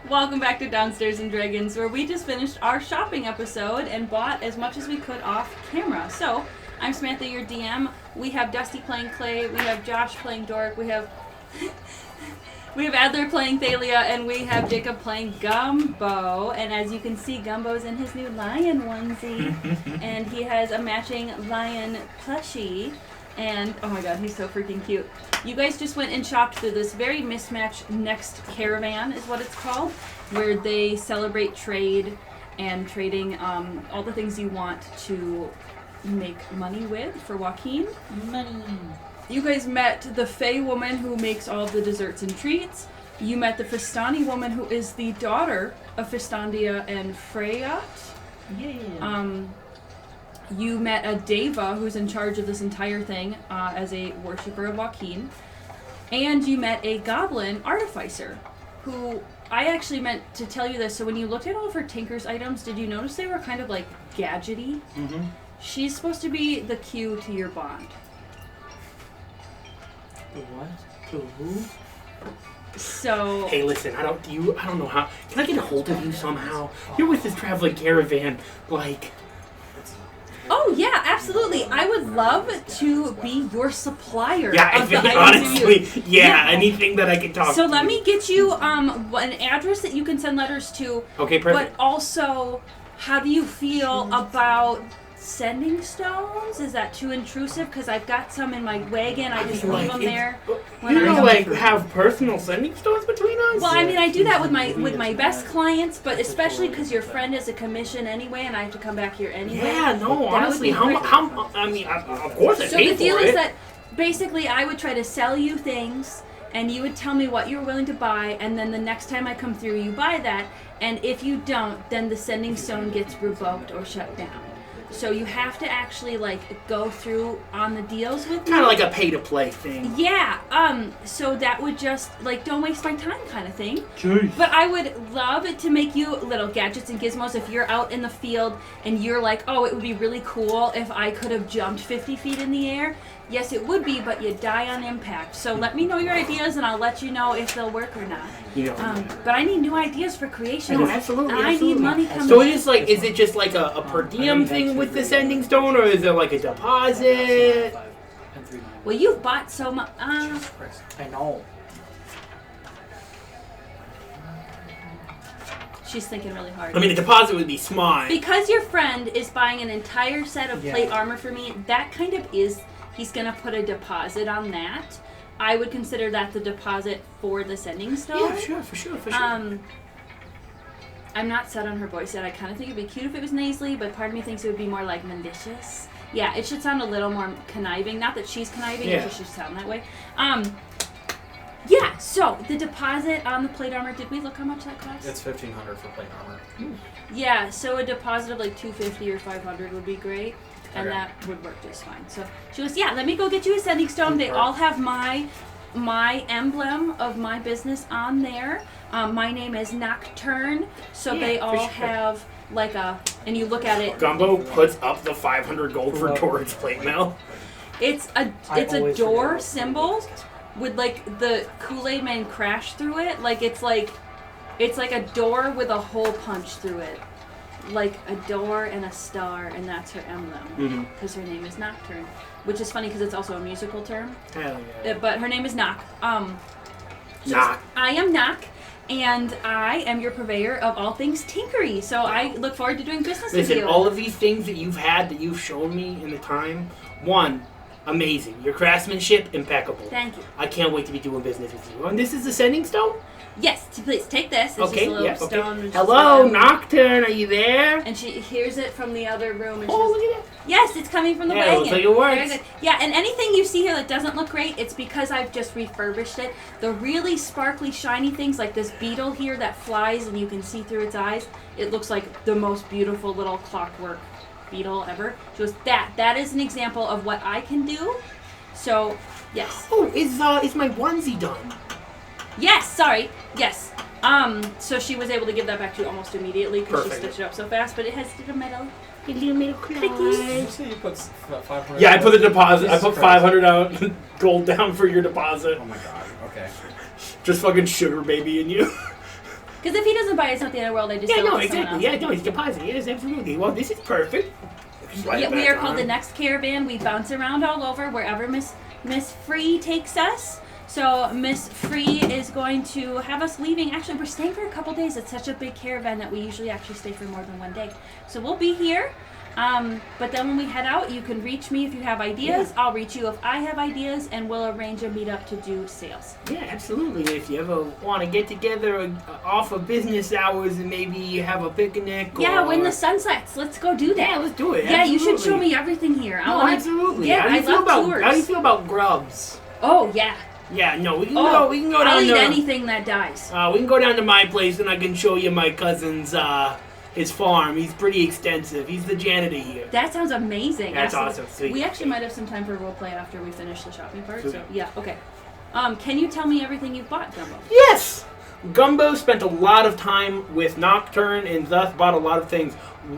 Welcome back to Downstairs and Dragons, where we just finished our shopping episode and bought as much as we could off camera. So, I'm Samantha, your DM. We have Dusty playing Clay, we have Josh playing Dork, we have Adler playing Thalia, and we have Jacob playing Gumbo. And as you can see, Gumbo's in his new lion onesie, and he has a matching lion plushie. And, oh my god, he's so freaking cute. You guys just went and shopped through this very mismatched Next Caravan, is what it's called, where they celebrate trade and trading all the things you want to make money with for Joaquin. Money. You guys met the Fae woman who makes all the desserts and treats. You met the Fistani woman who is the daughter of Fistandia and Freyat. Yeah. You met a Deva who's in charge of this entire thing as a worshiper of Joaquin. And you met a goblin artificer who, I actually meant to tell you this, so when you looked at all of her Tinker's items, did you notice they were kind of like gadgety? Mm-hmm. She's supposed to be the Q to your bond. The what? To who? So... Hey, listen, I don't know how... Can I get a hold of you somehow? You're with this traveling caravan, like... Oh, yeah, absolutely. I would love to be your supplier. Yeah, of the items honestly, yeah, anything that I can talk to. So let me get you an address that you can send letters to. Okay, perfect. But also, how do you feel about sending stones? Is that too intrusive? Because I've got some in my wagon. I just leave them there. You don't have personal sending stones between us? Well, I mean, I do that with my best clients, but especially because your friend is a commission anyway, and I have to come back here anyway. Yeah, no, honestly, of course I So pay the deal for is it. that basically I would try to sell you things, and you would tell me what you were willing to buy, and then the next time I come through, you buy that, and if you don't, then the sending stone gets revoked or shut down. So you have to actually, like, go through on the deals with me. Kind of like a pay-to-play thing. Yeah, so that would just, like, don't waste my time kind of thing. Jeez. But I would love to make you little gadgets and gizmos if you're out in the field and you're like, oh, it would be really cool if I could have jumped 50 feet in the air. Yes, it would be, but you die on impact. So let me know your ideas and I'll let you know if they'll work or not. But I need new ideas for creation. No, absolutely. I need money coming So in. is it just like a per diem thing with the sending stone, or is it like a deposit? Well, you've bought so much. I know. She's thinking really hard. I mean, a deposit would be smart. Because your friend is buying an entire set of plate Yeah. armor for me, that kind of is, he's going to put a deposit on that. I would consider that the deposit for the sending stone. Yeah, for sure. I'm not set on her voice yet. I kind of think it'd be cute if it was nasally, but part of me thinks it would be more like mendicious. Yeah, it should sound a little more conniving. Not that she's conniving, it just should sound that way. Yeah, so the deposit on the plate armor, did we look how much that cost? It's $1,500 for plate armor. Yeah, so a deposit of like $250 or $500 would be great, and Okay. that would work just fine. So she goes, yeah, let me go get you a sending stone. They all have my emblem of my business on there. My name is Nocturne, so they all have like and you look at it. Gumbo puts up the 500 gold for Torrid's plate mail. It's a door symbol with like the Kool-Aid Man crash through it. Like it's like a door with a hole punched through it. Like a door and a star, and that's her emblem. Because her name is Nocturne. Which is funny because it's also a musical term. Hell yeah. But her name is Nock. Nock. I am Nock, and I am your purveyor of all things tinkery. So I look forward to doing business with you. Listen, all of these things that you've shown me in the time, one, amazing. Your craftsmanship, impeccable. Thank you. I can't wait to be doing business with you. And this is the sending stone? Yes, please take this. It's Okay, just a little yeah, stone. okay. Just Hello, Nocturne, are you there? And she hears it from the other room. And Oh, she's, look at that. yes, it's coming from the Yeah, it wagon. looks like it works. Very good. Yeah, and anything you see here that doesn't look great, it's because I've just refurbished it. The really sparkly, shiny things, like this beetle here that flies and you can see through its eyes, it looks like the most beautiful little clockwork beetle ever. She goes, that is an example of what I can do. So, yes. Oh, is my onesie done? Yes, sorry. Yes. So she was able to give that back to you almost immediately because she Perfect. stitched it up so fast, but it has little metal. A little metal Did you clickies. say you put 500? Yeah, I put the deposit. I Jesus put Christ. 500 out gold down for your deposit. Oh my god. Okay. Just fucking sugar baby in you. Because if he doesn't buy it, it's not the end of the world. I just Yeah, sell no, it to someone exactly. else. Yeah, no, he's depositing. Yes, absolutely. Well, this is perfect. Yeah, we are called the Next Caravan. We bounce around all over wherever Miss Free takes us. So Miss Free is going to have us leaving. Actually, we're staying for a couple days. It's such a big caravan that we usually actually stay for more than one day. So we'll be here. But then when we head out, you can reach me if you have ideas. Yeah. I'll reach you if I have ideas, and we'll arrange a meetup to do sales. Yeah, absolutely. If you ever want to get together off of business hours and maybe have a picnic. Yeah, when the sun sets, let's go do that. Yeah, let's do it. Yeah, absolutely. you should show me everything here. Absolutely. Yeah, I love tours. How do you feel about grubs? Oh yeah. Yeah, no, we can go. We can go down. I'll eat anything that dies. We can go down to my place, and I can show you my cousin's his farm. He's pretty extensive. He's the janitor here. That sounds amazing. That's Absolutely. awesome. Sweet. We actually might have some time for role play after we finish the shopping part. Sweet. So yeah, okay. Can you tell me everything you've bought, Gumbo? Yes! Gumbo spent a lot of time with Nocturne and thus bought a lot of things.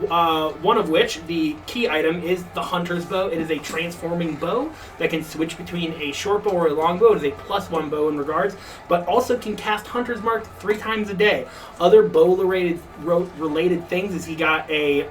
One of which, the key item, is the Hunter's Bow. It is a transforming bow that can switch between a short bow or a long bow. It is a +1 bow in regards, but also can cast Hunter's Mark 3 times a day. Other bow-related things is he got a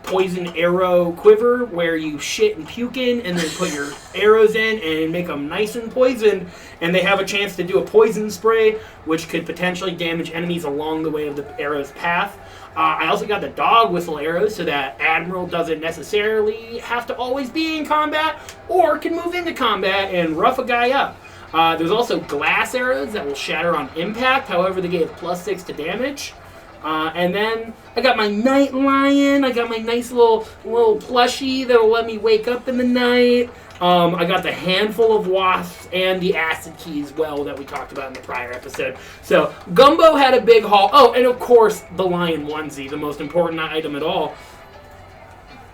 poison arrow quiver where you shit and puke in and then put your arrows in and make them nice and poisoned, and they have a chance to do a poison spray which could potentially damage enemies along the way of the arrow's path. I also got the dog whistle arrows so that Admiral doesn't necessarily have to always be in combat or can move into combat and rough a guy up. There's also glass arrows that will shatter on impact, however they give +6 to damage. And then I got my night lion. I got my nice little plushie that'll let me wake up in the night. I got the handful of wasps and the acid key as well that we talked about in the prior episode. So Gumbo had a big haul. Oh, and of course the lion onesie, the most important item at all.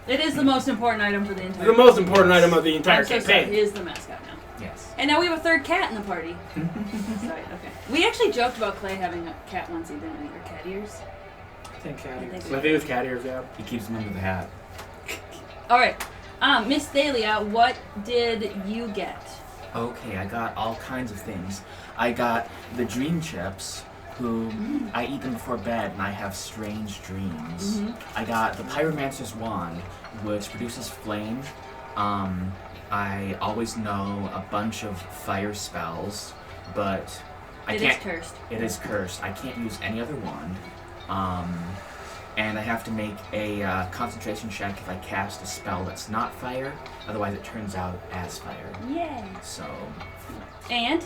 It is the most important item for the entire. The most important item of the entire I'm so campaign. sorry. He is the mascot now. Yes. And now we have a third cat in the party. Sorry. Okay. We actually joked about Clay having a cat onesie, didn't we? Or cat ears. I think cat ears. I think I think it was cat ears, yeah. He keeps them under the hat. All right. Miss Thalia, what did you get? Okay, I got all kinds of things. I got the dream chips, who I eat them before bed and I have strange dreams. I got the pyromancer's wand, which produces flame. I always know a bunch of fire spells, but I can't. It is cursed. It is cursed. I can't use any other wand. And I have to make a concentration check if I cast a spell that's not fire. Otherwise, it turns out as fire. Yay. So. And?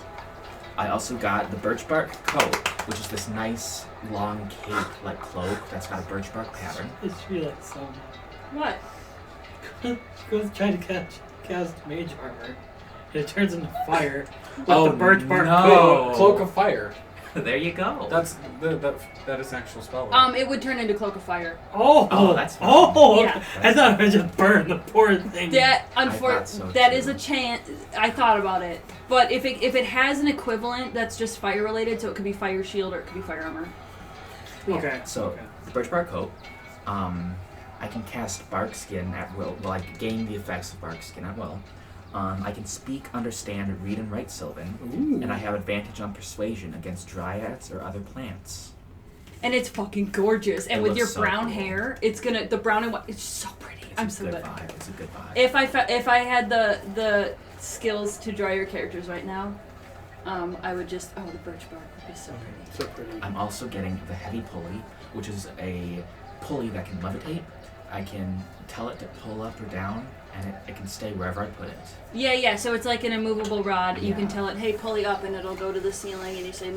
I also got the birch bark coat, which is this nice long cape-like cloak that's got a birch bark pattern. It's really like so. What? Goes trying to cast mage armor, and it turns into fire with the birch bark coat. Cloak of Fire. There you go. That is an actual spell. Right? It would turn into Cloak of Fire. Oh, that's fine. Oh, Yeah. I thought I just burned the poor thing. That so that too. is a chance. I thought about it, but if it has an equivalent that's just fire related, so it could be fire shield or it could be fire armor. Okay. So, the birch bark coat, I can cast bark skin at will. Well, I gain the effects of bark skin at will. I can speak, understand, read, and write Sylvan, and I have advantage on persuasion against dryads or other plants. And it's fucking gorgeous. And It with looks your so brown cool. hair, it's gonna the brown and white. It's so pretty. I'm so good. It's a good vibe. If I had the skills to draw your characters right now, I would just the birch bark would be so pretty. So pretty. I'm also getting the heavy pulley, which is a pulley that can levitate. I can tell it to pull up or down, and it can stay wherever I put it. Yeah. So it's like an immovable rod. You can Yeah. tell it, hey, pulley up, and it'll go to the ceiling, and you say,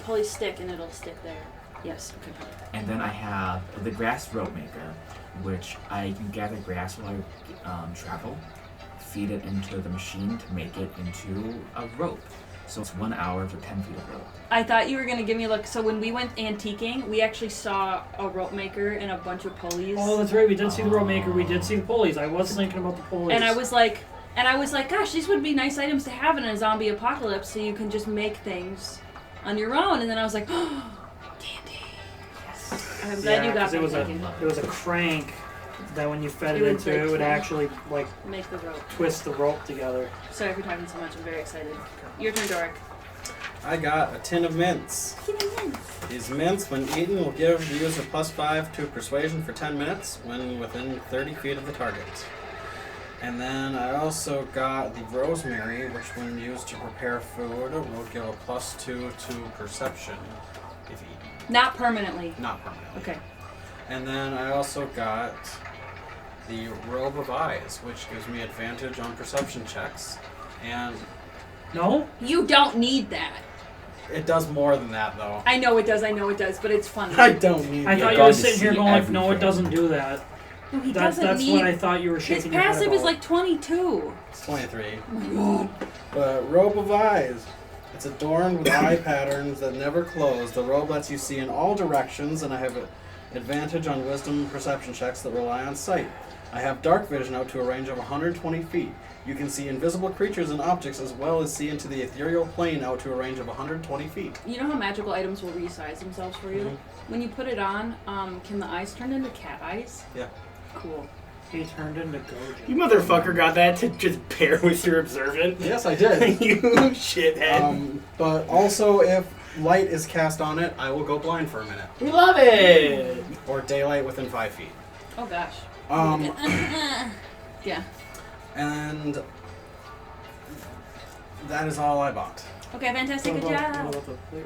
pulley stick, and it'll stick there. Yes. Okay. And then I have the grass rope maker, which I can gather grass while I travel, feed it into the machine to make it into a rope. So it's 1 hour for 10 feet of rope. I thought you were going to give me a look. So when we went antiquing, we actually saw a rope maker and a bunch of pulleys. Oh, that's right. We did see the rope maker. We did see the pulleys. I was thinking about the pulleys. And I was like, gosh, these would be nice items to have in a zombie apocalypse, so you can just make things on your own. And then I was like, oh, dandy. Yes. I'm glad you got 'cause that. it was a crank that when you fed It it would, into like, it would twist. actually like Make the rope. twist the rope together. Sorry for talking so much. I'm very excited. Your turn, Doric. I got a tin of mints. These mints, when eaten, will give the user +5 to persuasion for 10 minutes when within 30 feet of the target. And then I also got the rosemary, which when used to prepare food will give a +2 to perception if eaten. Not permanently. Not permanently. Okay. And then I also got the robe of eyes, which gives me advantage on perception checks. And No? You don't need that. it does more than that, though. I know it does, but it's funny. I don't need I it. thought you going were to sitting here see going like, no, it everything. doesn't do that. No, he That's doesn't need. what I thought you were His shaking your head passive is about. like 22. It's 23. Oh my god. But robe of eyes. It's adorned with eye patterns that never close. The robe lets you see in all directions, and I have an advantage on wisdom and perception checks that rely on sight. I have dark vision out to a range of 120 feet. You can see invisible creatures and objects as well as see into the ethereal plane out to a range of 120 feet. You know how magical items will resize themselves for you? Mhm. When you put it on, can the eyes turn into cat eyes? Yeah. Cool. He turned into Gojo. You motherfucker got that to just pair with your observant. Yes, I did. You shithead. But also, if light is cast on it, I will go blind for a minute. We love it. Or daylight within 5 feet. Oh gosh. Yeah. And that is all I bought. Okay, fantastic. Good What job. about the plate?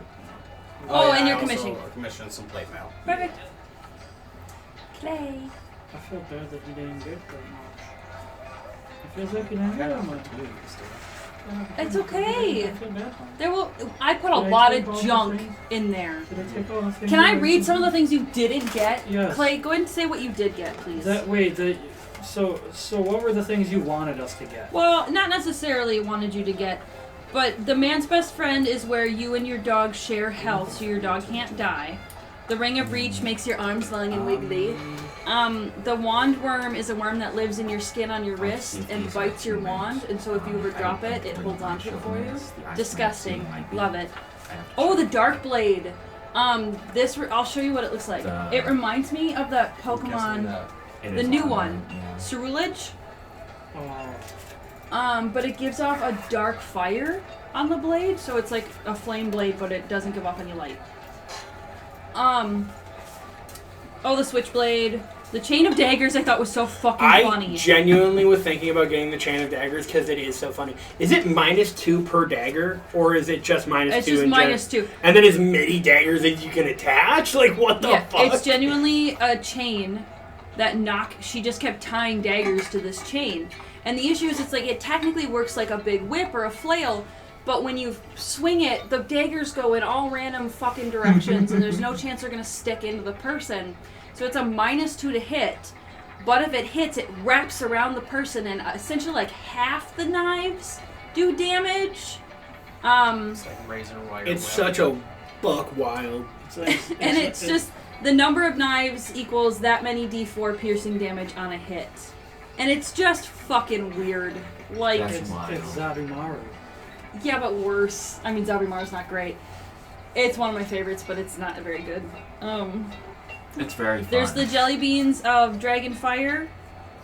Oh, and yeah, your I commission. also commissioned some plate mail. Perfect. Clay. I feel bad that he didn't get that much. It feels like he didn't get that much. It's okay. I feel bad. There will. I put a Did I lot take of all the junk things? in there. Did I take all the things Can I that read some of the said? things you didn't get? Yes. Clay, go ahead and say what you did get, please. So what were the things you wanted us to get? Well, not necessarily wanted you to get, but the man's best friend is where you and your dog share health, so your dog can't die. The ring of reach makes your arms long and wiggly. The wand worm is a worm that lives in your skin on your wrist and bites your wand, and so if you ever drop it, it holds on to it for you. Disgusting. Love it. Oh, the dark blade. I'll show you what it looks like. It reminds me of that Pokemon, the new one, Ceruledge. Oh, But it gives off a dark fire on the blade, so it's like a flame blade, but it doesn't give off any light. The switchblade. The chain of daggers I thought was so fucking funny. I genuinely was thinking about getting the chain of daggers because it is so funny. Is it -2 per dagger, or is it just -2? It's just -2. And then as many daggers as you can attach? Like, what the fuck? It's genuinely a chain that she just kept tying daggers to this chain. And the issue is it technically works like a big whip or a flail, but when you swing it, the daggers go in all random fucking directions and there's no chance they're gonna stick into the person. So it's a -2 to hit, but if it hits, it wraps around the person and essentially like half the knives do damage. It's like razor wire. It's web. such a buck wild. And it's just the number of knives equals that many d4 piercing damage on a hit. And it's just fucking weird. Like, That's wild. it's Zabimaru. yeah, but worse. I mean, Zabimaru's not great. It's one of my favorites, but it's not very good. It's very fun. There's the jelly beans of Dragon Fire,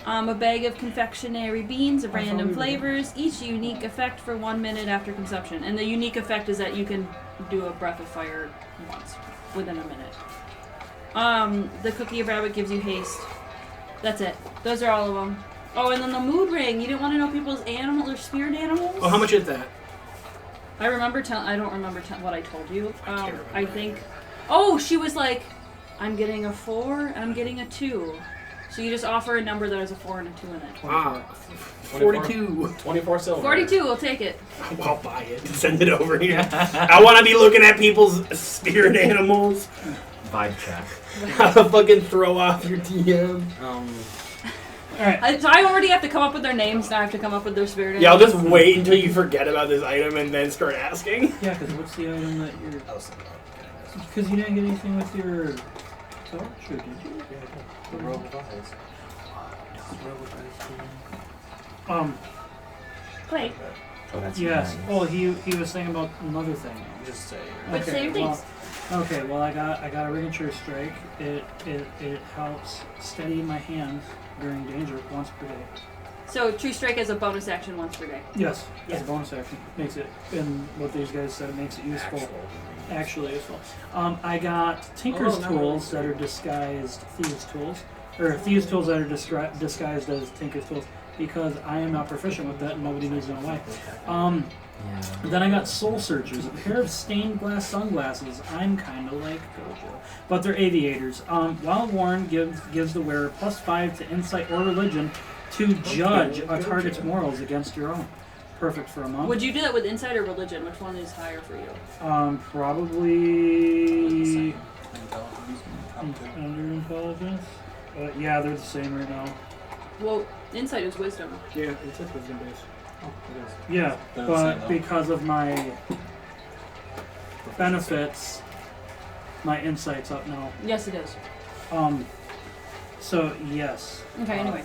a bag of confectionery beans of random flavors, each unique effect for 1 minute after consumption. And the unique effect is that you can do a breath of fire once, within a minute. The cookie of rabbit gives you haste. That's it. Those are all of them. Oh, and then the mood ring. You didn't want to know people's animal or spirit animals? Oh, how much is that? I don't remember what I told you. can't remember I think. Oh, she was like, I'm getting a 4 and I'm getting a 2. So you just offer a number that has a 4 and a 2 in it. Ah, 42. 24 silver. 42, we'll take it. I'll buy it. Send it over here. I want to be looking at people's spirit animals. Vibe check. I'll fucking throw off your DM. Alright. So I already have to come up with their names, now I have to come up with their spirit Yeah, I'll animals. just wait until you forget about this item and then start asking. Yeah, because what's the item that you're... I was thinking about getting this. Because you didn't get anything with your torch, or did you? The robe of eyes. Clay. Oh, that's Yes. nice. Oh, he was saying about another thing. Just say. But same things. Well, I got a Ringature Strike. It helps steady my hand during danger once per day. So True Strike as a bonus action once per day. Yes, as a bonus action. Makes it, and what these guys said, it makes it useful. Actually useful. I got Tinker's Tools that are disguised Thieves' Tools. Or Thieves' Tools that are disguised as Tinker's Tools, because I am not proficient with that and nobody needs to know why. Then I got Soul Searchers, a pair of stained glass sunglasses. I'm kind of like Gojo, but they're aviators. While worn, gives the wearer +5 to insight or religion to judge a target's morals against your own. Perfect for a month. Would you do that with insight or religion? Which one is higher for you? Probably under intelligence. Yeah, they're the same right now. Well, insight is wisdom. Yeah, it's a wisdom base. Oh, it is. Yeah, They're the but same, though. because of my benefits, my insight's up now. Yes, it is. So yes. Okay, anyway.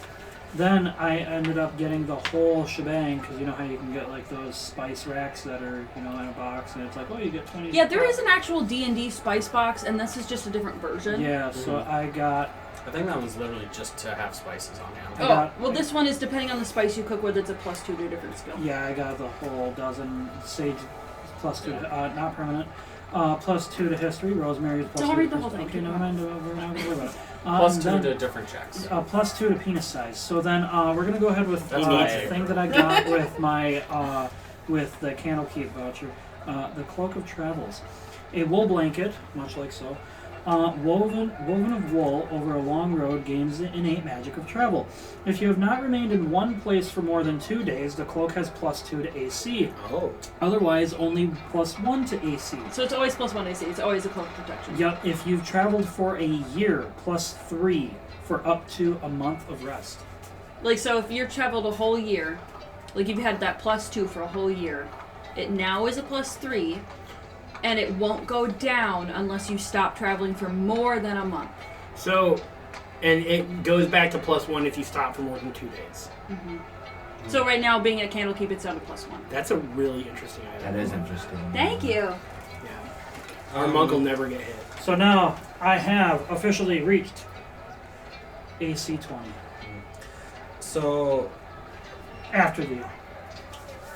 Then I ended up getting the whole shebang, because you know how you can get like those spice racks that are, you know, in a box, and it's like, oh, you get 20. Yeah, there is an actual D&D spice box, and this is just a different version. Yeah, so I got. I think that one's literally just to have spices on hand. Oh, well, this one is depending on the spice you cook with, it's a +2 to a different skill. Yeah, I got the whole dozen sage +2 to, not permanent. +2 to history, rosemary's +2. Don't read the whole thing. Okay, never mind. We're not gonna worry about it. +2 to different checks. +2 to penis size. So then we're gonna go ahead with the That's thing that I got with my with the Candlekeep voucher, the Cloak of Travels, a wool blanket, much like so, woven of wool over a long road gains the innate magic of travel. If you have not remained in one place for more than 2 days, the cloak has +2 to AC. Oh. Otherwise, only +1 to AC. So it's always +1 AC. It's always a cloak of protection. Yep, if you've traveled for a year, +3 for up to a month of rest. Like, so if you've traveled a whole year, like if you had that +2 for a whole year, it now is a +3, and it won't go down unless you stop traveling for more than a month. So, and it goes back to +1 if you stop for more than 2 days. So right now, being at Candlekeep, it's down to +1. That's a really interesting item. That is interesting. Thank you. Yeah. Our monk will never get hit. So now I have officially reached AC 20 So, after the.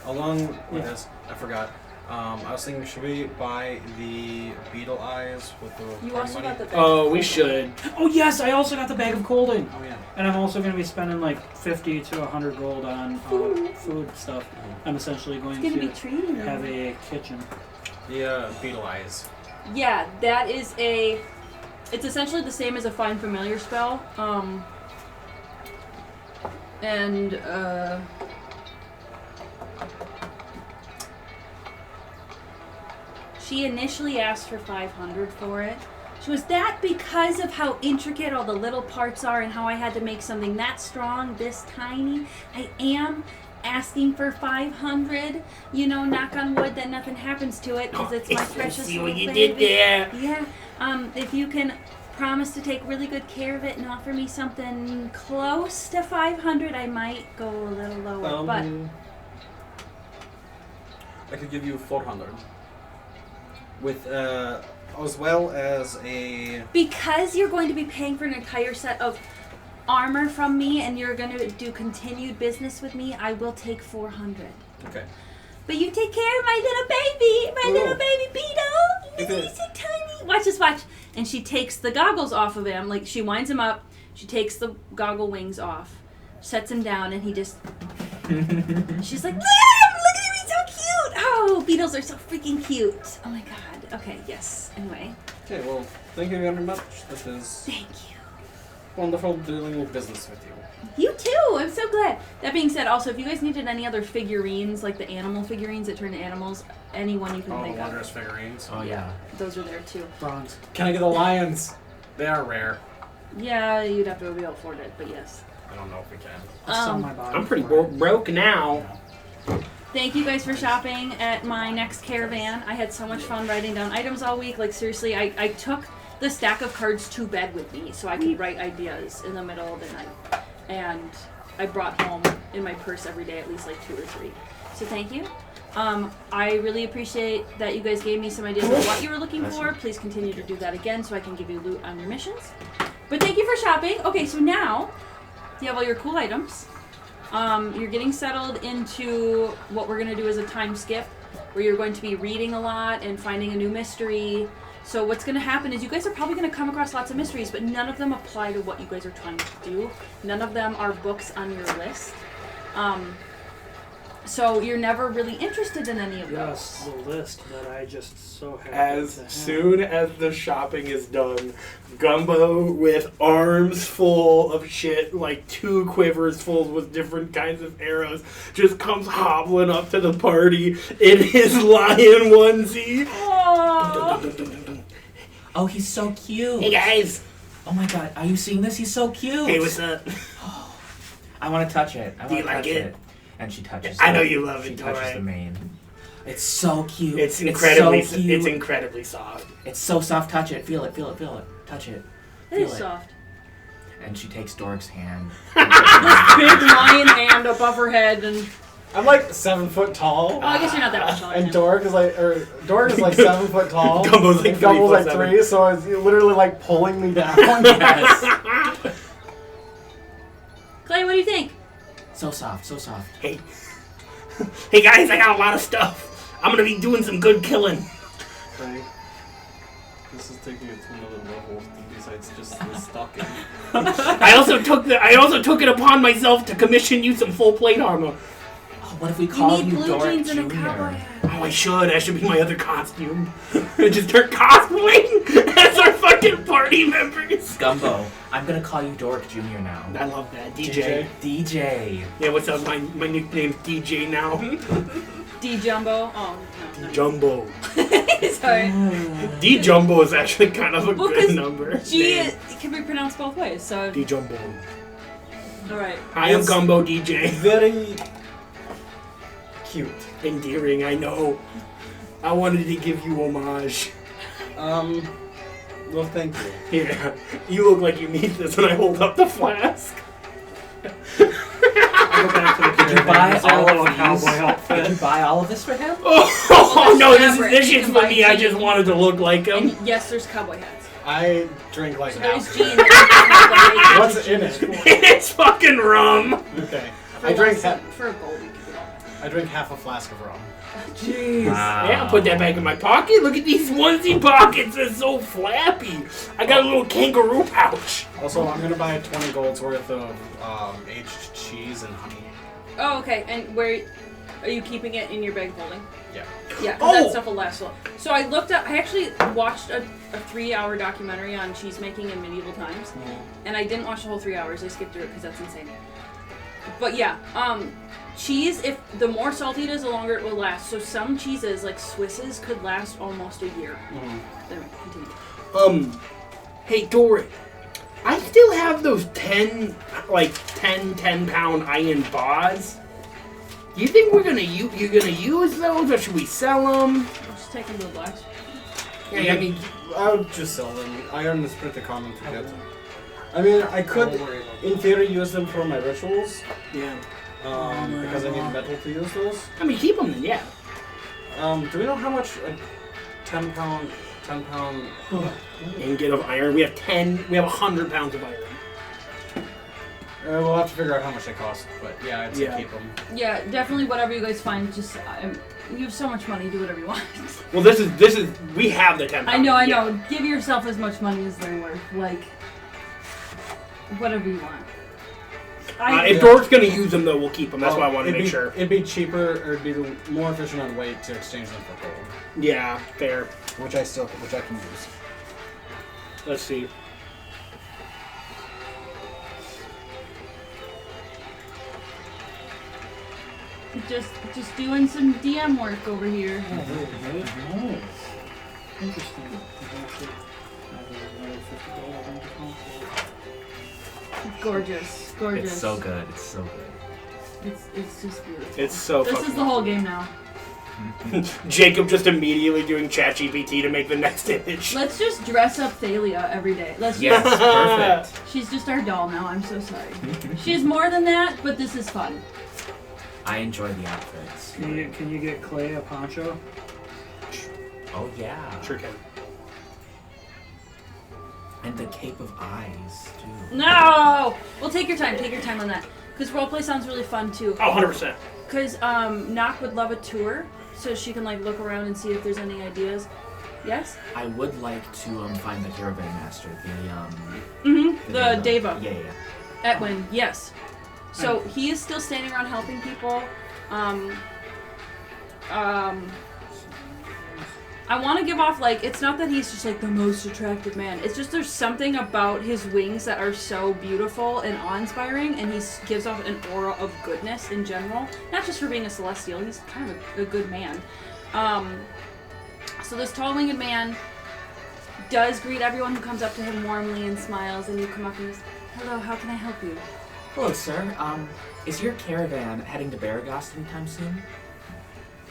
along with this, I forgot. I was thinking, should we buy the beetle eyes with the You party also money? got the. Oh, we should. Oh yes, I also got the bag of colding, Oh yeah. and I'm also going to be spending like 50 to 100 gold on food stuff. I'm essentially going It's gonna be to treating you. have a kitchen. The beetle eyes. Yeah, that is a. It's essentially the same as a Find Familiar spell. She initially asked for 500 for it. She was that because of how intricate all the little parts are and how I had to make something that strong, this tiny. I am asking for 500. You know, knock on wood that nothing happens to it because it's my precious See little what you baby. did there. Yeah. If you can promise to take really good care of it and offer me something close to 500, I might go a little lower. But I could give you 400. With as well as a. because you're going to be paying for an entire set of armor from me and you're going to do continued business with me, I will take 400. Okay. But you take care of my little baby, little baby Beetle. He's so tiny. Watch this, watch. And she takes the goggles off of him. Like, she winds him up. She takes the goggle wings off, sets him down, and he just... She's like, look at him, he's so cute. Oh, beetles are so freaking cute. Oh my god. Okay, yes. Anyway. Okay, well, thank you very much. This is Thank you. wonderful dealing with business with you. You too. I'm so glad. That being said, also, if you guys needed any other figurines, like the animal figurines that turn to animals, anyone you can Oh, the think wondrous of, figurines. Oh yeah. those are there too. Bronze. Can I get the lions? They are rare. Yeah, you'd have to be able to afford it, but yes. I don't know if we can. I'll sell my body. I'm pretty for it. broke now. Thank you guys for shopping at my Next Caravan. I had so much fun writing down items all week. Like, seriously, I took the stack of cards to bed with me so I could write ideas in the middle of the night. And I brought home in my purse every day at least like 2 or 3. So thank you. I really appreciate that you guys gave me some ideas of what you were looking for. Please continue to do that again so I can give you loot on your missions. But thank you for shopping. Okay, so now you have all your cool items. You're getting settled into what we're going to do as a time skip, where you're going to be reading a lot and finding a new mystery. So what's going to happen is you guys are probably going to come across lots of mysteries, but none of them apply to what you guys are trying to do. None of them are books on your list. So you're never really interested in any of those. Yes, the list that I just so happy As to have. soon as the shopping is done, Gumbo with arms full of shit, like 2 quivers full with different kinds of arrows, just comes hobbling up to the party in his lion onesie. Aww. Oh, he's so cute. Hey guys! Oh my god, are you seeing this? He's so cute. Hey, what's up? I want to touch it. I Do you want to like touch it? it. And she touches. I the- know you love She it, touches Dora. the mane. It's so cute. It's incredibly, so cute. it's incredibly soft. It's so soft. Touch it. Feel it. Feel it. Feel it. Touch it. It Feel is soft. And she takes Dork's hand. Big lion hand above her head, and I'm like 7 foot tall. I guess you're not that much taller. And Dork is like 7 foot tall. Gumbo's like and Gumbo's like 3'7". 3, so it's literally like pulling me down. Yes. Clay, what do you think? So soft. So soft. Hey. Hey guys, I got a lot of stuff. I'm gonna be doing some good killing. Okay. This is taking it to another level besides just the stalking. I also took it upon myself to commission you some full plate armor. Oh, what if we You call need you blue Dork jeans and a Jr.? cowboy hat. Oh, I should. That should be my other costume. Just start cosplaying as our fucking party members. Gumbo, I'm gonna call you Dork Jr. now. I love that. DJ. DJ. Yeah, what's up? My nickname's DJ now. D Jumbo. Oh no. Jumbo. Sorry. D Jumbo is actually kind of a Well, good 'cause number. G it can be pronounced both ways. So D Jumbo. all right. Hi, I'm It's- Gumbo DJ. Very cute. Endearing, I know. I wanted to give you homage. Well, thank you. Here, you look like you need this, and I hold up the flask. I go back to the Did you buy It's all a of these? cowboy Did outfit. you buy all of this for him? Oh no, this fabric. shit's You can for buy me. I jeans. just wanted to look like him. And yes, there's cowboy hats. I drink like So half. there's jeans. And cowboy What's hats. in it? It's fucking rum. Okay. For I drink less than- for a gold. You can get all that. I drink half a flask of rum. Jeez. Wow. Yeah, put that back in my pocket. Look at these onesie pockets. They're so flappy. I got a little kangaroo pouch. Also, I'm gonna buy 20 gold's worth of aged cheese and honey. Oh, okay. And where are you keeping it in your bag of holding? Yeah. Yeah, 'cause Oh! that stuff will last a while. So I looked up. I actually watched a 3-hour documentary on cheese making in medieval times, and I didn't watch the whole 3 hours. I skipped through it because that's insane. But yeah, cheese. If the more salty it is, the longer it will last. So some cheeses, like Swiss's, could last almost a year. Anyway, continue. Hey, Dory. I still have those 10 10-pound iron bars. You think you're gonna use those, or should we sell them? Just take them to the blacks. Yeah, I mean, I would just sell them. Iron is pretty common to get. I mean, I could, in theory, use them for my rituals. yeah. Because I need metal to use those. I mean, keep them then, yeah. Do we know how much a 10 pound Ingot of iron. We have 100 pounds of iron. we'll have to figure out how much they cost, but yeah, I'd say Yeah. keep them. Yeah, definitely. Whatever you guys find, just you have so much money. Do whatever you want. Well, this is we have the 10 pounds. I know. yeah. Give yourself as much money as they're worth. Like whatever you want. If Dork's gonna use them, though, we'll keep them. That's why I want to it'd make be, sure. It'd be cheaper, or it'd be more efficient on weight to exchange them for gold, Yeah, fair. which I can use. Let's see. Just doing some DM work over here. Oh, very good. Interesting. Actually, there's another 50 gold I think to come. Gorgeous. It's so good. It's so good. It's just beautiful. It's so This fucking is the whole game now. Jacob just immediately doing ChatGPT to make the next image. Let's just dress up Thalia every day. Let's Yes, just, perfect. she's just our doll now. I'm so sorry. She's more than that, but this is fun. I enjoy the outfits. Can you get Clay a poncho? Oh yeah. Sure can. And the cape of eyes too. No! Well, take your time. Take your time on that. Because roleplay sounds really fun too. Oh, 100%. Because Nock would love a tour, so she can like look around and see if there's any ideas. Yes? I would like to find the caravan master, The Deva. Yeah. Edwin, yes. So he is still standing around helping people. I want to give off, like, it's not that he's just, like, the most attractive man. It's just there's something about his wings that are so beautiful and awe-inspiring, and he gives off an aura of goodness in general. Not just for being a celestial, he's kind of a good man. So this tall-winged man does greet everyone who comes up to him warmly and smiles, and you come up and he's, hello, how can I help you? Hello, sir. Is your caravan heading to Baragast anytime soon?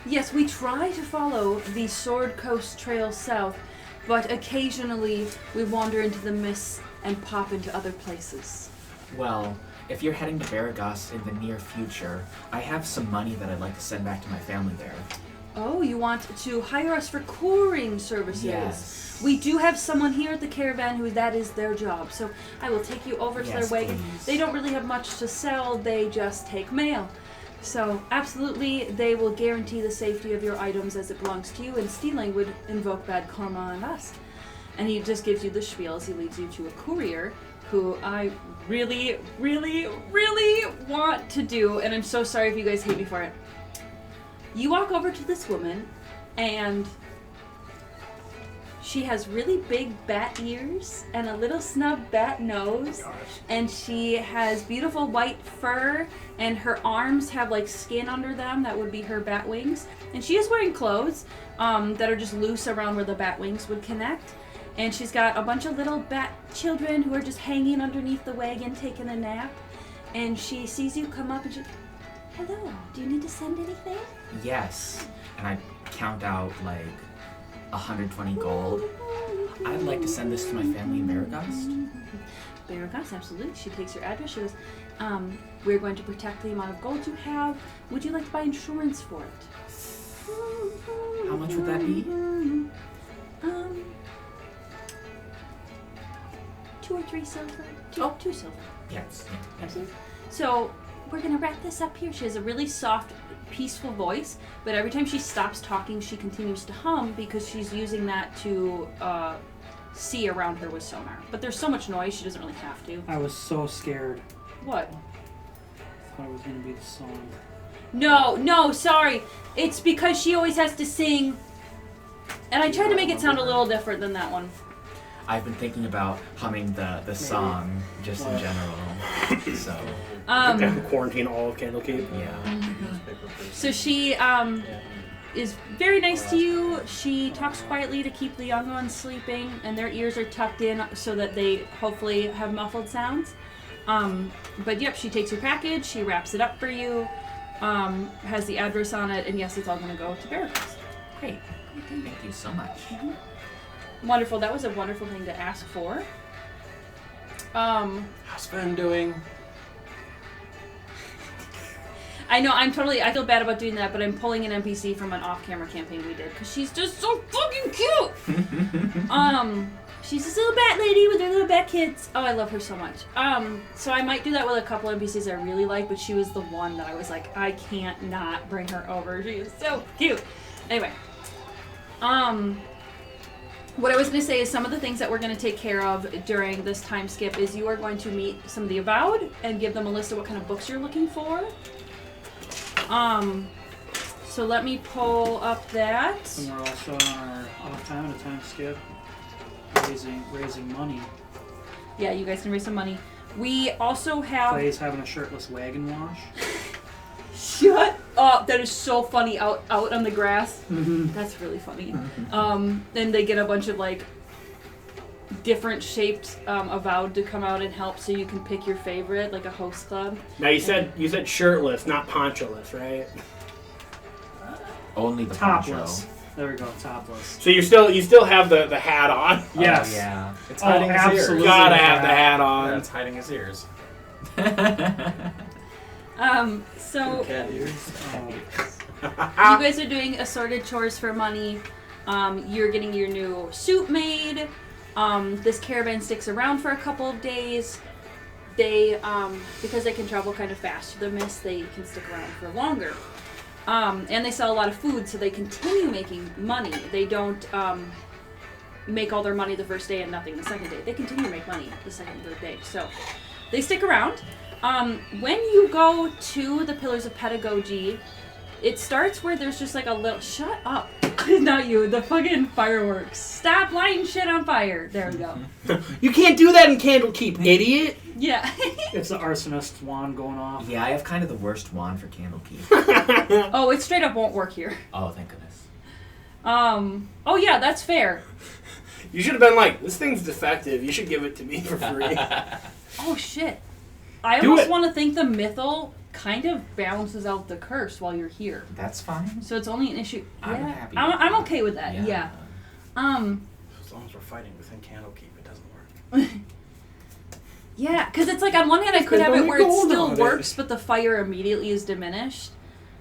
Yes, we try to follow the Sword Coast Trail south, but occasionally we wander into the mists and pop into other places. Well, if you're heading to Baragast in the near future, I have some money that I'd like to send back to my family there. Oh, you want to hire us for couriering services? Yes. We do have someone here at the caravan who that is their job, so I will take you over to Yes, their wagon. please. They don't really have much to sell, they just take mail. So, absolutely, they will guarantee the safety of your items as it belongs to you, and stealing would invoke bad karma on us. And he just gives you the spiel as he leads you to a courier, who I really, really, really want to do, and I'm so sorry if you guys hate me for it. You walk over to this woman, and she has really big bat ears and a little snub bat nose, and she has beautiful white fur, and her arms have like skin under them that would be her bat wings, and she is wearing clothes that are just loose around where the bat wings would connect, and she's got a bunch of little bat children who are just hanging underneath the wagon taking a nap, and she sees you come up and she, hello, do you need to send anything? Yes. And I count out like 120 gold. I'd like to send this to my family in Baragast. Baragast, absolutely. She takes your address. She goes, we're going to protect the amount of gold you have. Would you like to buy insurance for it? How much would that be? 2 or 3 silver. Two silver. Yes. Absolutely. So we're gonna wrap this up here. She has a really soft, peaceful voice, but every time she stops talking, she continues to hum because she's using that to see around her with sonar. But there's so much noise, she doesn't really have to. I was so scared. What? I thought it was going to be the song. No, sorry. It's because she always has to sing, and I tried to make it sound a little different than that one. I've been thinking about humming the song just in general. So Quarantine all of Candlekeep. yeah. So she is very nice to you. She talks quietly to keep the young ones sleeping, and their ears are tucked in so that they hopefully have muffled sounds. But yep, she takes your package, she wraps it up for you, has the address on it, and yes, it's all going to go to Baragast. Great. Thank you so much. Wonderful. That was a wonderful thing to ask for. How's Sven doing? I know, I feel bad about doing that, but I'm pulling an NPC from an off-camera campaign we did, because she's just so fucking cute! She's this little bat lady with her little bat kids. Oh, I love her so much. So I might do that with a couple NPCs I really like, but she was the one that I was like, I can't not bring her over. She is so cute. Anyway. What I was going to say is some of the things that we're going to take care of during this time skip is you are going to meet some of the Avowed and give them a list of what kind of books you're looking for. So let me pull up that. And we're also on our off time and a time skip. Raising money. Yeah, you guys can raise some money. We also have... Clay's having a shirtless wagon wash. Shut up! That is so funny out on the grass. That's really funny. Then they get a bunch of like different shaped Avowed to come out and help, so you can pick your favorite, like a host club. Now you said shirtless, not poncholess, right? Only the poncho. Topless. There we go, topless. So you still have the hat on. Yes. Oh, yeah. It's hiding his ears. absolutely. Gotta have the hat Yeah, on. it's hiding his ears. So Cat ears. you guys are doing assorted chores for money. You're getting your new suit made. This caravan sticks around for a couple of days. they, because they can travel kind of fast through the mist, they can stick around for longer. And they sell a lot of food, so they continue making money. They don't make all their money the first day and nothing the second day. They continue to make money the second and third day. So they stick around. When you go to the Pillars of Pedagogy, it starts where there's just like a little... Shut up. Not you. The fucking fireworks. Stop lighting shit on fire. There we go. You can't do that in Candlekeep, idiot. Yeah. It's the arsonist's wand going off. Yeah, I have kind of the worst wand for Candlekeep. Oh, it straight up won't work here. Oh, thank goodness. Oh yeah, that's fair. You should have been like, this thing's defective. You should give it to me for free. Oh shit. I Do almost it. want to think the mythal kind of balances out the curse while you're here. That's fine. So it's only an issue. I'm Yeah. happy I'm, with I'm that. okay with that. Yeah. As long as we're fighting within Candlekeep, it doesn't work. Yeah, because it's like on one hand I could have it only where it gold still on it. works, but the fire immediately is diminished.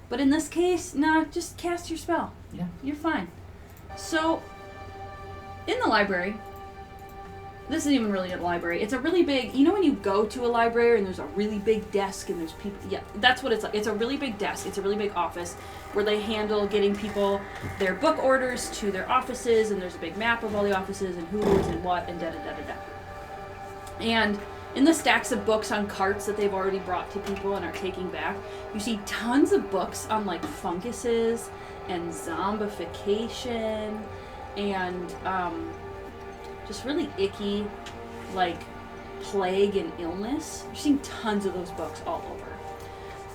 But in this case, no, just cast your spell. Yeah. You're fine. So, in the library, this isn't even really a library. It's a really big, you know when you go to a library and there's a really big desk and there's people, yeah, that's what it's like. It's a really big desk. It's a really big office where they handle getting people their book orders to their offices, and there's a big map of all the offices and who's and what and da-da-da-da-da. And in the stacks of books on carts that they've already brought to people and are taking back, you see tons of books on like funguses and zombification and just really icky like plague and illness. You're seeing tons of those books all over.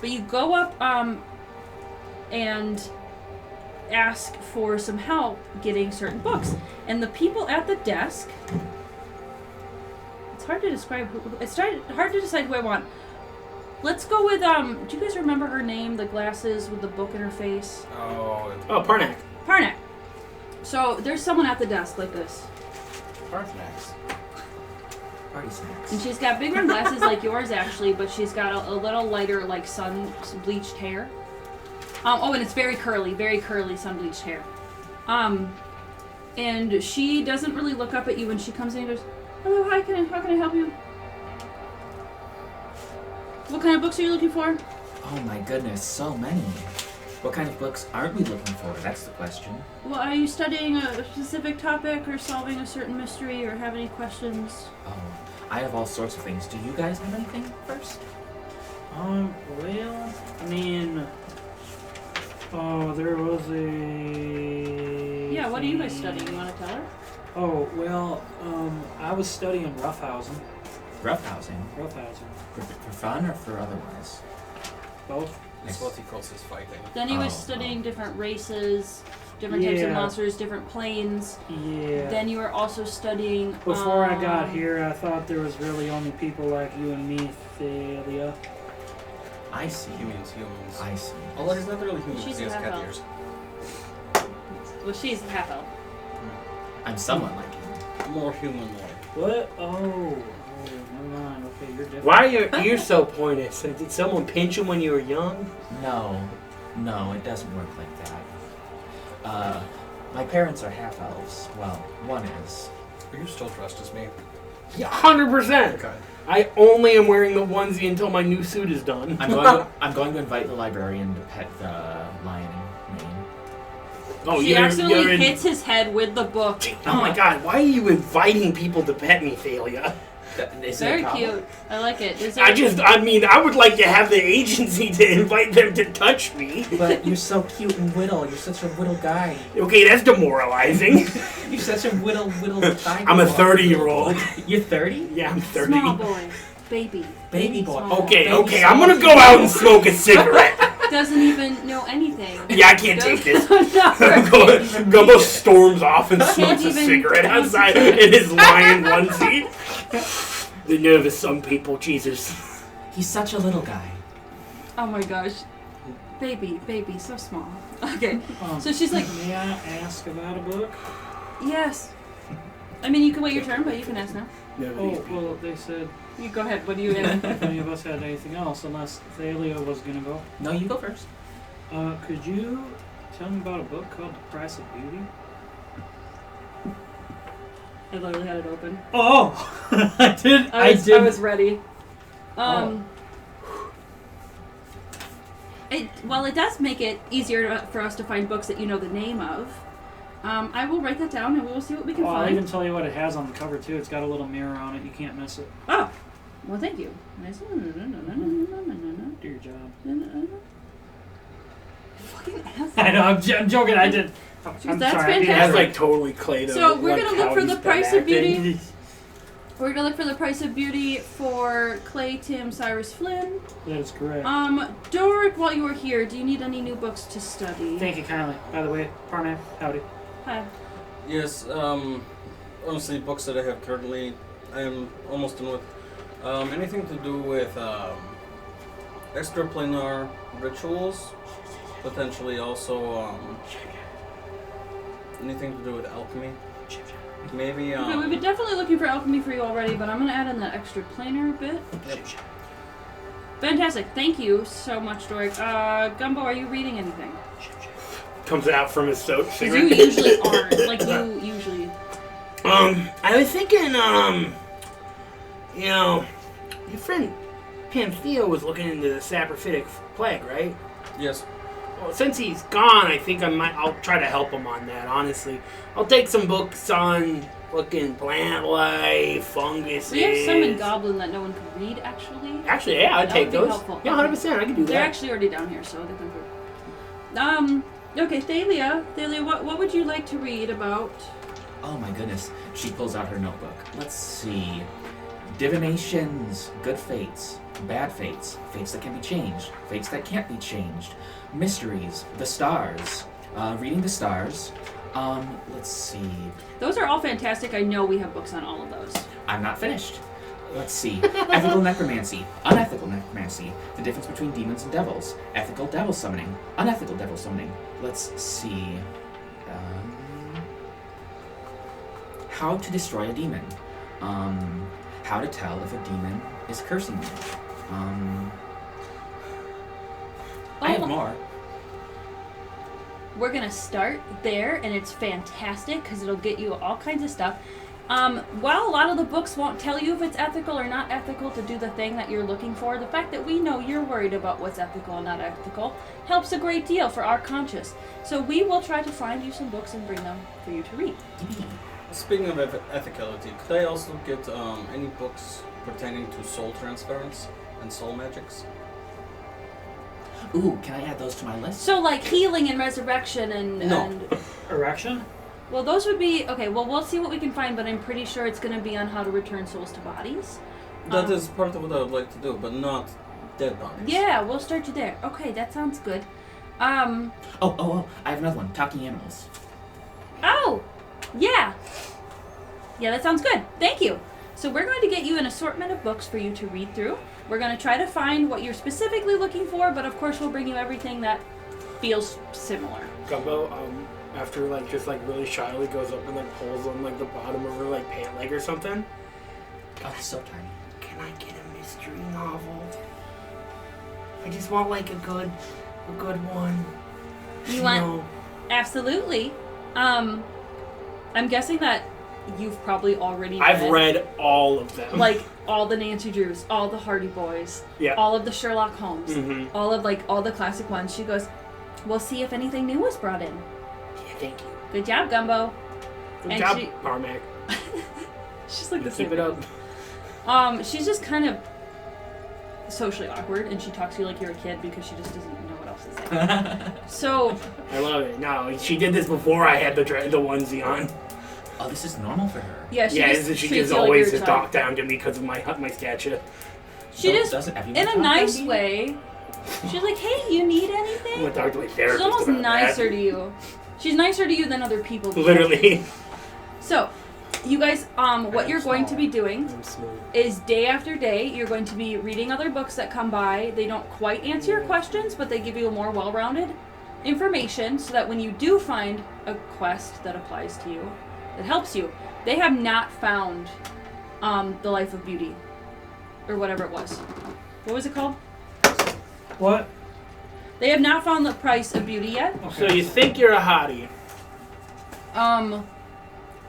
But you go up and ask for some help getting certain books. And the people at the desk, it's hard to describe hard to decide who I want. Let's go with do you guys remember her name, the glasses with the book in her face? Oh, Oh, Parnak. Parnak. So there's someone at the desk like this. Parthenax. Party snacks. And she's got big round glasses like yours actually, but she's got a little lighter like sun bleached hair. And it's very curly sun bleached hair. And she doesn't really look up at you when she comes in and goes, "Hello, hi, how can I help you? What kind of books are you looking for?" Oh my goodness, so many. What kind of books aren't we looking for? That's the question. Well, are you studying a specific topic or solving a certain mystery or have any questions? Oh, I have all sorts of things. Do you guys have anything first? Well, I mean, there was a... Yeah, what are you guys studying? You want to tell her? Oh, well, I was studying roughhousing. Roughhousing. Roughhousing. For fun or for otherwise? Both. That's what he calls his fighting. Then he was Oh, studying different races, different types of Yeah. monsters, different planes. Yeah. Then you were also studying... Before I got here, I thought there was really only people like you and me, Thalia. I see. Humans. I see. Although he's not really human, She's he has a cat half-elf. ears. Well, she's half elf. I'm somewhat like you. More human-like. What? Oh, never mind. Okay, you're different. Why are your ears so pointed? So did someone pinch you when you were young? No, it doesn't work like that. My parents are half elves. Well, one is. Are you still dressed as me? Yeah, 100%. Okay. I only am wearing the onesie until my new suit is done. I'm going to invite the librarian to pet the lion in Maine. Oh, She you're accidentally in- hits his head with the book. Oh my god, why are you inviting people to pet me, Thalia? Is it a Very problem? cute. I like it. Is there... I would like to have the agency to invite them to touch me. But you're so cute and whittle. You're such a whittle guy. Okay, that's demoralizing. You're such a whittle guy. I'm a 30-year-old. You're 30? Yeah, I'm 30. Small boy. Baby. Baby boy. Small. Okay, Baby I'm gonna go out and smoke a cigarette. Doesn't even know anything. Yeah, I can't take this. No. Gumbo storms off and smokes a even- cigarette outside in his lion onesie. The nerve of some people, Jesus. He's such a little guy. Oh my gosh. Baby, so small. Okay. Um, So she's like, May I ask about a book? yes. I mean, you can wait your turn, but you can ask now. Oh, well, they said You go ahead. What do you ask? if any of us had anything else, unless Thalia was gonna go. No, you go first. Could you tell me about a book called The Price of Beauty? I literally had it open. Oh! I I was ready. It does make it easier for us to find books that you know the name of. I will write that down and we will see what we can I'll find. even tell you what it has on the cover too. It's got a little mirror on it. You can't miss it. Oh, well, thank you. Do your job. Fucking asshole. I know. I'm joking. I did. I'm That's sorry. I didn't fantastic. That's like totally Clay. So we're like gonna look how for he's the been price of acting. beauty. We're gonna look for the price of beauty for Clay, Tim, Cyrus, Flynn. That is correct. Doric, while you were here, do you need any new books to study? Thank you kindly. By the way, Parman, howdy. Hi. Yes, honestly, books that I have currently, I am almost done with. Anything to do with extraplanar rituals, potentially also anything to do with alchemy. Maybe. Okay, we've been definitely looking for alchemy for you already, but I'm gonna add in that extra planar bit. Yep. Fantastic. Thank you so much, Doric. Gumbo, are you reading anything? Comes out from his soap Because you cigarette. usually aren't. Like, you usually... I was thinking, you know, your friend Pamphile was looking into the saprophytic plague, right? Yes. Well, since he's gone, I think I'll try to help him on that, honestly. I'll take some books on looking plant life, funguses. We have some in Goblin that no one can read, actually. Actually, yeah, I'd That take would be those. helpful. Yeah, 100%, I can do They're that. actually already down here, so they can go. Okay, Thalia. Thalia, what would you like to read about? Oh my goodness. She pulls out her notebook. Let's see. Divinations, good fates, bad fates, fates that can be changed, fates that can't be changed, mysteries, the stars, reading the stars. Let's see. Those are all fantastic. I know we have books on all of those. I'm not finished. Let's see. Ethical necromancy, unethical necromancy, the difference between demons and devils, ethical devil summoning, unethical devil summoning. Let's see. How to destroy a demon. How to tell if a demon is cursing you. I have more. We're gonna start there, and it's fantastic because it'll get you all kinds of stuff. While a lot of the books won't tell you if it's ethical or not ethical to do the thing that you're looking for, the fact that we know you're worried about what's ethical and not ethical helps a great deal for our conscience. So we will try to find you some books and bring them for you to read. Speaking of ethicality, could I also get any books pertaining to soul transference and soul magics? Ooh, can I add those to my list? So like healing and resurrection and... No. and Erection? well, those would be... Okay, well, we'll see what we can find, but I'm pretty sure it's going to be on how to return souls to bodies. That is part of what I would like to do, but not dead bodies. Yeah, we'll start you there. Okay, that sounds good. Oh, I have another one. Talking animals. Oh! Yeah! Yeah, that sounds good. Thank you. So we're going to get you an assortment of books for you to read through. We're going to try to find what you're specifically looking for, but of course we'll bring you everything that feels similar. Gumbo, after just really shyly goes up and pulls on the bottom of her pant leg or something. Oh, that's so tiny. Can I get a mystery novel? I just want a good one. You want... Absolutely. I'm guessing that you've probably already I've read all of them. all the Nancy Drews, all the Hardy Boys, yeah. all of the Sherlock Holmes, Mm-hmm. all of all the classic ones. She goes, we'll see if anything new was brought in. Yeah, thank you. Good job, Gumbo. Good And job, she- Parmac. She's like the Keep same. it up. She's just kind of socially awkward, and she talks to you like you're a kid because she just doesn't know what else to say. So I love it. No, she did this before I had the onesie on. Oh, this is normal for her. yeah, she just she treats just you like always you're a just child. talked down to me because of my stature. She just, doesn't everyone in a talk nice down to you? way, she's like, hey, you need I'm anything? gonna talk to my therapist She's almost about nicer that. to you. She's nicer to you than other people. Literally. So, you guys, what you're going to be doing I'm smooth. is day after day, you're going to be reading other books that come by. They don't quite answer your questions, but they give you a more well-rounded information so that when you do find a quest that applies to you, that helps you, they have not found The Life of Beauty, or whatever it was. What was it called? What? They have not found the price of beauty yet. So you think you're a hottie?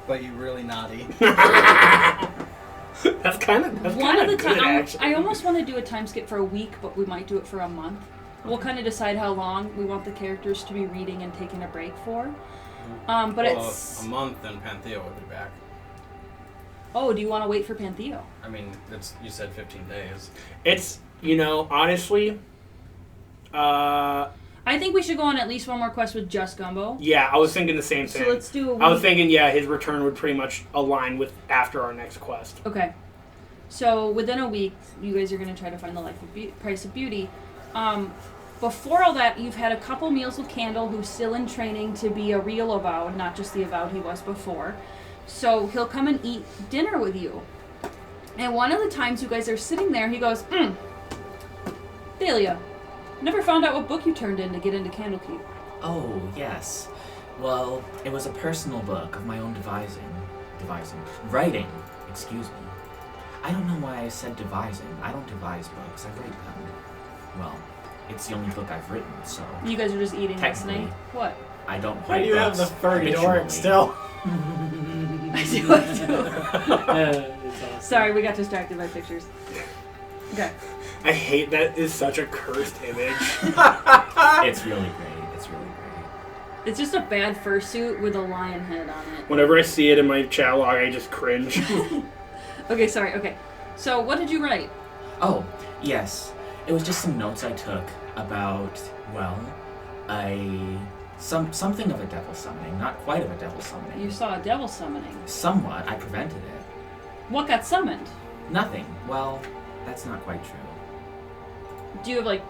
But you really naughty. That's That's kind of One of the good, actually. I almost want to do a time skip for a week, but we might do it for a month. We'll kind of decide how long we want the characters to be reading and taking a break for. But it's a month, then Pantheo would be back. Oh, do you want to wait for Pantheo? I mean, you said 15 days. It's, honestly, I think we should go on at least one more quest with just Gumbo. yeah, I was thinking the same thing. So let's do a week. I was thinking, his return would pretty much align with after our next quest. Okay. So within a week, you guys are going to try to find the price of beauty. Before all that, you've had a couple meals with Candle, who's still in training to be a real avowed, not just the avowed he was before. So he'll come and eat dinner with you. And one of the times you guys are sitting there, he goes, Thalia, never found out what book you turned in to get into Candlekeep. Oh, yes. Well, it was a personal book of my own writing, excuse me. I don't know why I said devising. I don't devise books, I write them. Well, it's the only book I've written, so... You guys are just eating, Technically. listening? What? I don't Why write do you have books the furry habitually. dork still? I do. Sorry, we got distracted by pictures. Okay. I hate that is such a cursed image. It's really great. It's really great. It's just a bad fursuit with a lion head on it. Whenever I see it in my chat log, I just cringe. Okay, sorry. Okay. So, what did you write? Oh, yes. It was just some notes I took about, something of a devil summoning. Not quite of a devil summoning. You saw a devil summoning. Somewhat. I prevented it. What got summoned? Nothing. Well, that's not quite true. Do you have,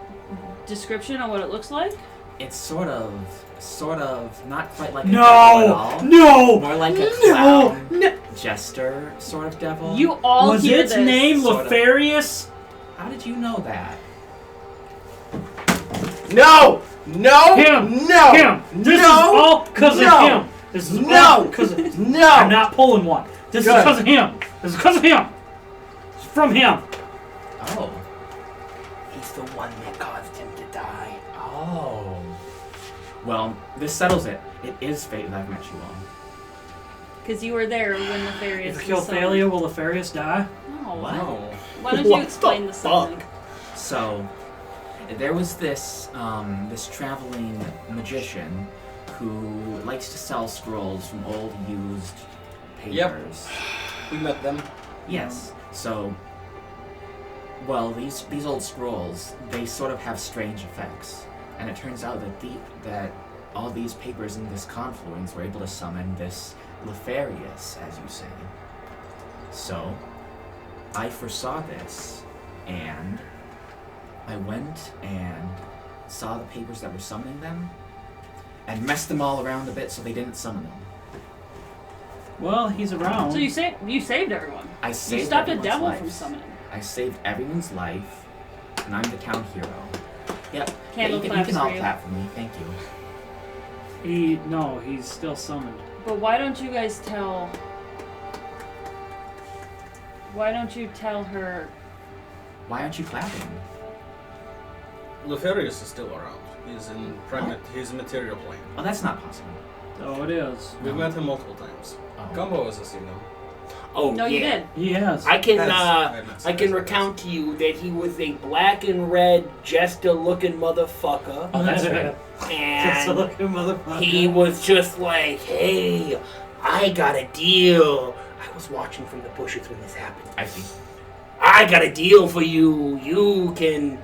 description on what it looks like? It's sort of, not quite like a devil at all. No! More like a clown, jester sort of devil. You all Was hear its this. name Sort of. Nefarious? How did you know that? No! No! Him! No! Him! This No! is all because No! of him! This is No! all because of No! I'm not pulling one. This Good. is because of him! This is because of him! It's from him! Oh. He's the one that caused him to die. Oh. Well, this settles it. It is fate that I've met you all. Because you were there when Nefarious If you kill was summoned. Thalia, will Nefarious die? No. Wow. Why don't you What explain the the summoning? So, there was this traveling magician who likes to sell scrolls from old used papers. Yep. We met them. Yes. So, these old scrolls, they sort of have strange effects, and it turns out that all these papers in this confluence were able to summon this Nefarious, as you say. So, I foresaw this, and I went and saw the papers that were summoning them, and messed them all around a bit so they didn't summon them. Well, he's around. So you saved everyone. I saved You stopped a everyone's devil lives. from summoning. I saved everyone's life, and I'm the town hero. Yep. Candle you can claps all for you. clap for me. Thank you. He's still summoned. But why don't you guys tell... Why don't you tell her... Why aren't you clapping? Nefarious is still around. He's in he's in material plane. Oh, that's not possible. Oh, it is. We've met him multiple times. Oh. Gumbo is a signal. Oh, No, yeah. you did. He has. I can I can recount to you that he was a black and red jester-looking motherfucker, Oh, that's right. Just a and looking motherfucker. he was just like, "Hey, I got a deal." I was watching from the bushes when this happened. I see. I got a deal for you. You can,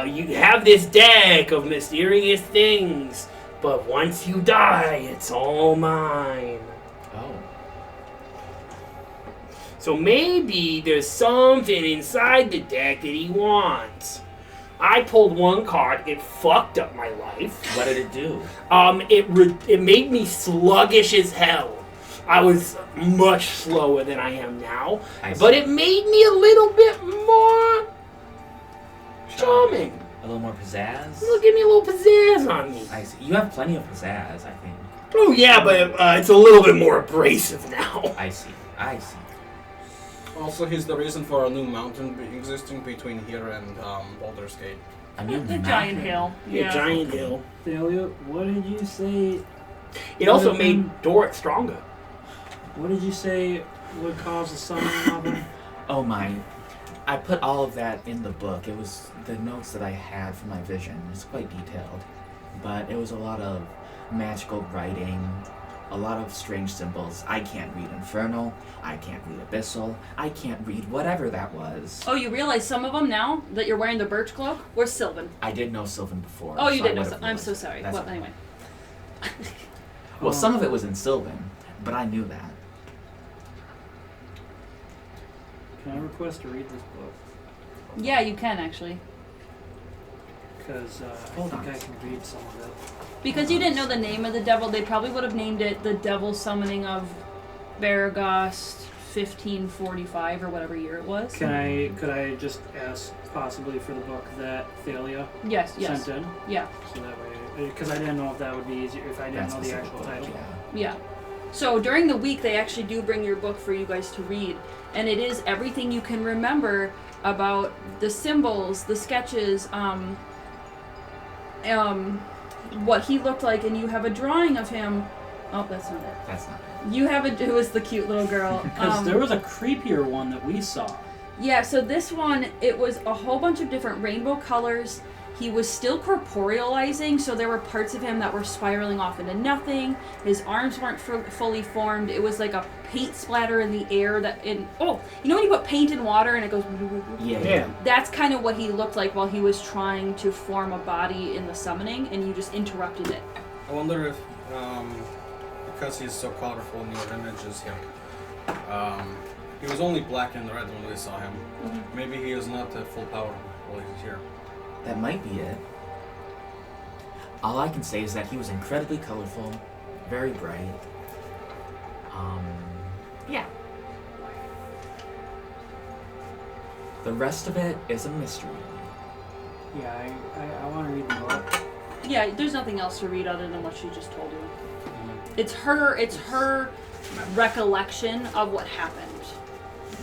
you have this deck of mysterious things, but once you die, it's all mine. Oh. So maybe there's something inside the deck that he wants. I pulled one card. It fucked up my life. What did it do? It made me sluggish as hell. I was much slower than I am now, I see. but it made me a little bit more charming. A little more pizzazz? It'll give me a little pizzazz on me. I see. You have plenty of pizzazz, I think. Oh yeah, but it's a little bit more abrasive now. I see. I see. Also, he's the reason for a new mountain existing between here and Baldur's Gate. I mean, The giant hill. Yeah, giant hill. Thalia, what did you say? It also made Doric stronger. What did you say would cause the summoning of him? Oh my. I put all of that in the book. It was the notes that I had from my vision. It's quite detailed. But it was a lot of magical writing, a lot of strange symbols. I can't read Infernal. I can't read Abyssal. I can't read whatever that was. Oh, you realize some of them now that you're wearing the birch cloak were Sylvan. I did know Sylvan before. Oh, you so did know Sylvan. I'm so sorry. That's Well, okay. anyway. Well, some of it was in Sylvan, but I knew that. Can I request to read this book? Yeah, you can actually. Because I Hold think on. I can read some of it. Because you didn't know the name of the devil, they probably would have named it the Devil Summoning of Baragost 1545 or whatever year it was. Could I just ask possibly for the book that Thalia Yes. sent in? Yeah. So that way, because I didn't know if that would be easier if I didn't That's know the specific actual book, title. Yeah. Yeah. So during the week, they actually do bring your book for you guys to read. And it is everything you can remember about the symbols, the sketches, what he looked like, and you have a drawing of him. Oh, that's not it. That's not it. You have it was the cute little girl. Because there was a creepier one that we saw. Yeah, so this one, it was a whole bunch of different rainbow colors. He was still corporealizing, so there were parts of him that were spiraling off into nothing. His arms weren't fully formed. It was like a paint splatter in the air you know when you put paint in water and it goes... Yeah. That's kind of what he looked like while he was trying to form a body in the summoning, and you just interrupted it. I wonder if, because he's so colorful in your images here, he was only black and red when we saw him. Mm-hmm. Maybe he is not at full power while he's here. That might be it. All I can say is that he was incredibly colorful, very bright. Yeah. The rest of it is a mystery. Yeah, I want to read the book. Yeah, there's nothing else to read other than what she just told you. It's her recollection of what happened.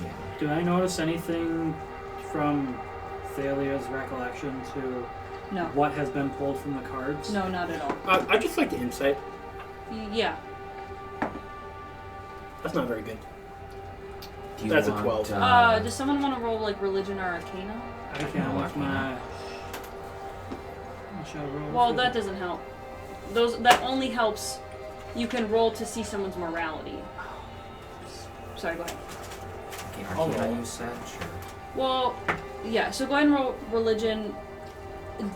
Yeah. Do I notice anything from Thalia's recollection to No. what has been pulled from the cards? No, not at all. I just like the insight. Yeah. That's not very good. Do you That's a want, 12. Does someone want to roll like religion or arcana? I can't with my... Shall I roll Well, for that doesn't help. That only helps. You can roll to see someone's morality. Sorry, go ahead. Okay, I'll Arcana roll. you said? Sure. Well, yeah. So go ahead and roll religion.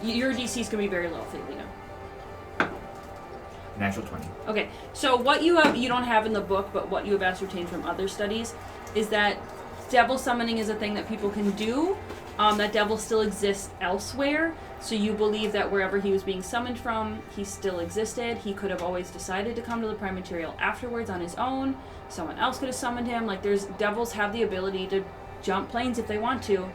Your DC is gonna be very low, Thalina. Natural 20. Okay, so what you don't have in the book, but what you have ascertained from other studies, is that devil summoning is a thing that people can do. That devil still exists elsewhere, so you believe that wherever he was being summoned from, he still existed. He could have always decided to come to the Prime Material afterwards on his own. Someone else could have summoned him. Like, devils have the ability to jump planes if they want to.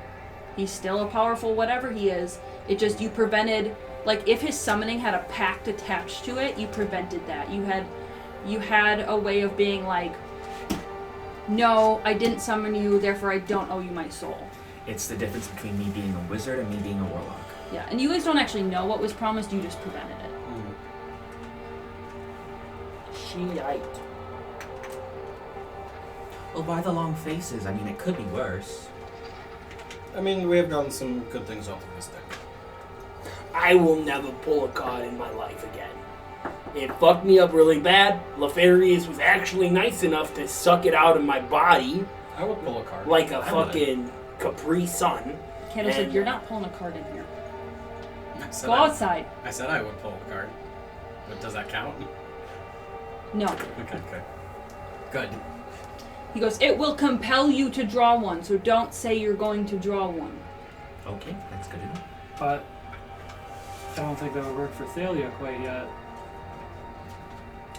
He's still a powerful whatever he is. It just, you prevented... Like, if his summoning had a pact attached to it, you prevented that. You had a way of being like, no, I didn't summon you, therefore I don't owe you my soul. It's the difference between me being a wizard and me being a warlock. Yeah, and you guys don't actually know what was promised, you just prevented it. Shite. Well, why the long faces? I mean, it could be worse. I mean, we have gotten some good things out of this deck. I will never pull a card in my life again. It fucked me up really bad. Nefarious was actually nice enough to suck it out of my body I would pull a card. like a I would. fucking Capri Sun. Candace And- said, you're not pulling a card in here. I said Go outside. I said I would pull a card. But does that count? No. Okay, good. He goes, it will compel you to draw one, so don't say you're going to draw one. Okay, that's good enough. But I don't think that would work for Thalia quite yet.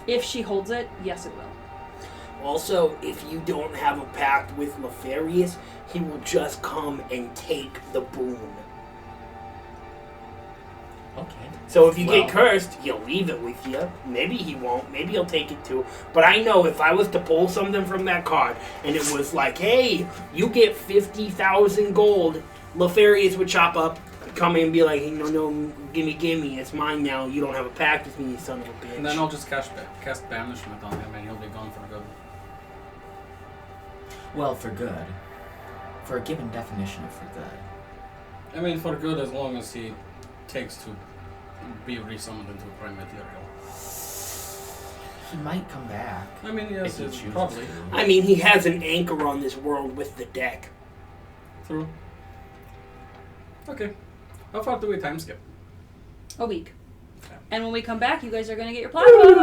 If she holds it, yes it will. Also, if you don't have a pact with Nefarious, he will just come and take the boon. Okay. So if you Well- get cursed, he'll leave it with you. Maybe he won't. Maybe he'll take it too. But I know if I was to pull something from that card and it was like, hey, you get 50,000 gold, Nefarious would chop up, come in and be like, hey, no, gimme, it's mine now. You don't have a pact with me, you son of a bitch. And then I'll just cast banishment on him and he'll be gone for good. Well, for good. for a given definition of for good. I mean, for good, as long as he takes to be resummoned into prime material. He might come back. I mean, yes, if he it's chooses probably to. I mean, he has an anchor on this world with the deck. true. Okay. How far do we time skip? A week. Okay. And when we come back, you guys are going to get your plot book.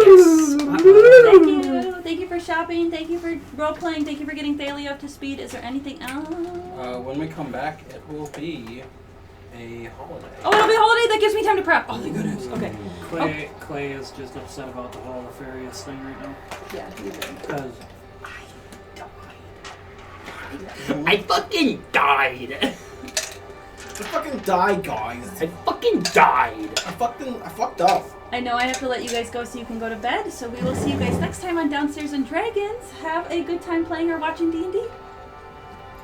Yes. Thank you. Thank you for shopping. Thank you for role-playing. Thank you for getting Thalia up to speed. Is there anything else? When we come back, it will be a holiday. Oh, it'll be a holiday. That gives me time to prep. Oh, thank goodness. Okay. Clay is just upset about the whole Nefarious thing right now. Yeah, he's in. Because I fucking died. I fucking died, guys. I fucking died. I fucked up. I know I have to let you guys go so you can go to bed. So we will see you guys next time on Downstairs and Dragons. Have a good time playing or watching D&D.